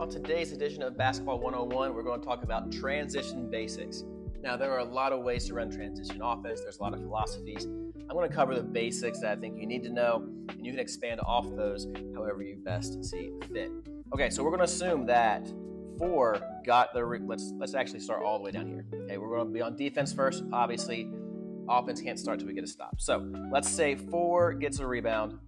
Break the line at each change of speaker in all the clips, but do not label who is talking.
On today's edition of Basketball 101, we're going to talk about transition basics. Now, there are a lot of ways to run transition offense. There's a lot of philosophies. I'm going to cover the basics that I think you need to know, and you can expand off those however you best see fit. Okay, so we're going to assume that 4 got the let's actually start all the way down here. Okay, we're going to be on defense first. Obviously, offense can't start till we get a stop. So let's say 4 gets a rebound.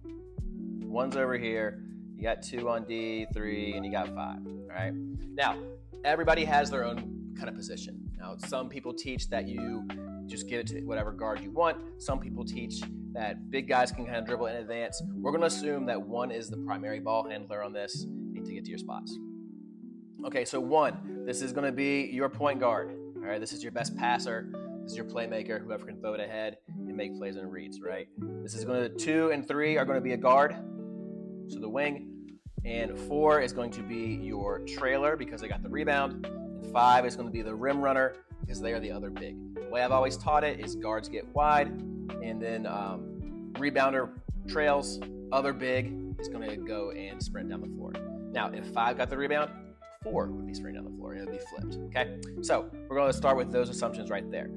1's over here. You got 2 on D, 3, and you got 5. All right. Now, everybody has their own kind of position. Now, some people teach that you just give it to whatever guard you want. Some people teach that big guys can kind of dribble in advance. We're going to assume that 1 is the primary ball handler on this. You need to get to your spots. Okay, so 1, this is going to be your point guard. All right, this is your best passer. This is your playmaker, whoever can throw it ahead and make plays and reads, right? This is going to 2 and 3 are going to be a guard, so the wing. And 4 is going to be your trailer because they got the rebound. And 5 is going to be the rim runner because they are the other big. The way I've always taught it is guards get wide, and then rebounder trails, other big is going to go and sprint down the floor. Now, if 5 got the rebound, 4 would be sprinting down the floor, and it would be flipped, okay? So we're going to start with those assumptions right there.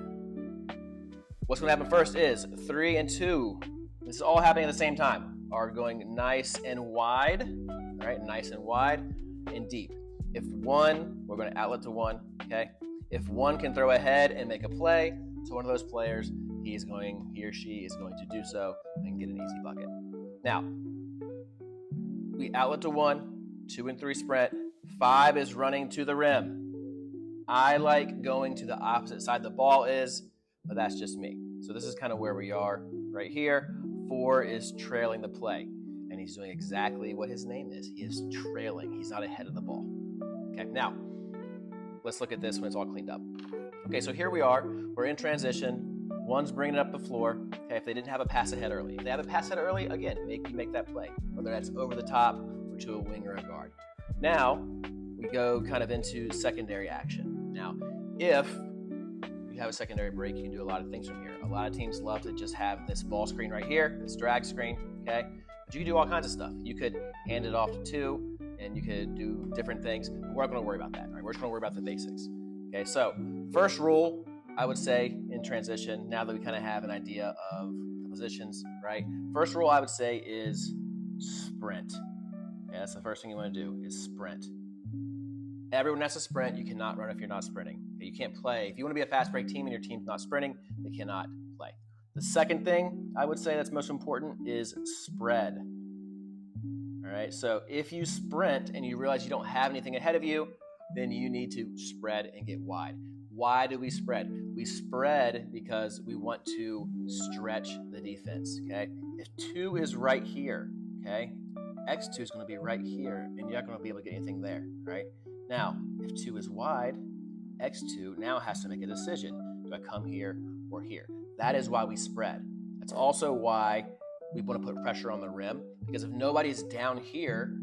What's going to happen first is 3 and 2, this is all happening at the same time, are going nice and wide, all right, nice and wide and deep. If 1, we're going to outlet to 1, okay? If 1 can throw ahead and make a play to one of those players, he or she is going to do so and get an easy bucket. Now, we outlet to 1, 2 and 3 sprint, 5 is running to the rim. I like going to the opposite side the ball is, but that's just me. So this is kind of where we are right here. 4 is trailing the play, and he's doing exactly what his name is. He is trailing. He's not ahead of the ball. Okay, now, let's look at this when it's all cleaned up. Okay, so here we are. We're in transition. 1's bringing it up the floor. Okay, if they didn't have a pass ahead early. If they have a pass ahead early, again, make that play, whether that's over the top or to a wing or a guard. Now, we go kind of into secondary action. Now, if you have a secondary break, you can do a lot of things from here. A lot of teams love to just have this ball screen right here, this drag screen, okay? But you can do all kinds of stuff. You could hand it off to 2, and you could do different things. But we're not going to worry about that, right? We're just going to worry about the basics. Okay, so first rule, I would say in transition, now that we kind of have an idea of the positions, right? First rule I would say is sprint. Yeah, that's the first thing you want to do is sprint. Everyone has to sprint. You cannot run if you're not sprinting. You can't play. If you want to be a fast break team and your team's not sprinting, they cannot play. The second thing I would say that's most important is spread. All right, so if you sprint and you realize you don't have anything ahead of you, then you need to spread and get wide. Why do we spread? We spread because we want to stretch the defense, okay? If 2 is right here, okay, X2 is going to be right here, and you're not going to be able to get anything there, right? Now, if 2 is wide, X2 now has to make a decision. Do I come here or here? That is why we spread. That's also why we want to put pressure on the rim, because if nobody's down here,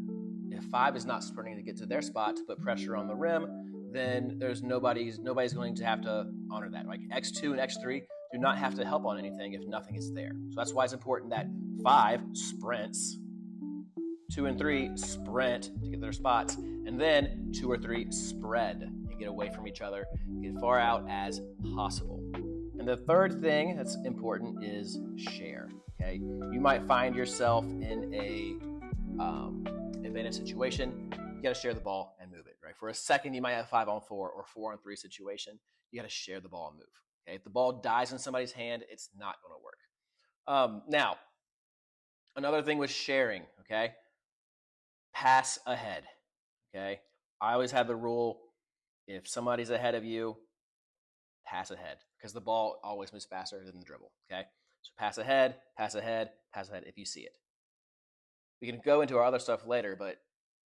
if 5 is not sprinting to get to their spot to put pressure on the rim, then there's nobody's going to have to honor that. Like X2 and X3 do not have to help on anything if nothing is there. So that's why it's important that 5 sprints, 2 and 3 sprint to get their spots, and then 2 or 3 spread and get away from each other, get far out as possible. And the third thing that's important is share. Okay, you might find yourself in a advantage situation. You got to share the ball and move it. Right, for a second you might have 5-on-4 or 4-on-3 situation. You got to share the ball and move. Okay, if the ball dies in somebody's hand, it's not going to work. Now, another thing with sharing. Okay. Pass ahead, okay? I always have the rule, if somebody's ahead of you, pass ahead, because the ball always moves faster than the dribble, okay? So pass ahead, pass ahead, pass ahead if you see it. We can go into our other stuff later, but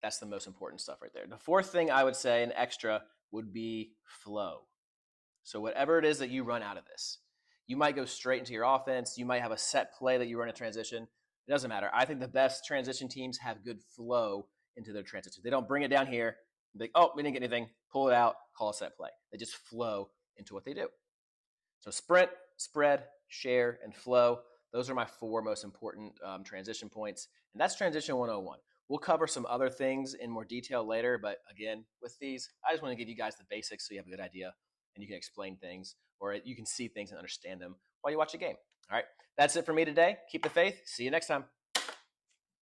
that's the most important stuff right there. The fourth thing I would say, an extra, would be flow. So whatever it is that you run out of this, you might go straight into your offense, you might have a set play that you run in transition. It doesn't matter. I think the best transition teams have good flow into their transition. They don't bring it down here, be like, oh, we didn't get anything, pull it out, call a set play. They just flow into what they do. So sprint, spread, share, and flow. Those are my 4 most important transition points. And that's transition 101. We'll cover some other things in more detail later, but again, with these, I just want to give you guys the basics so you have a good idea and you can explain things or you can see things and understand them while you watch a game. All right, that's it for me today. Keep the faith. See you next time.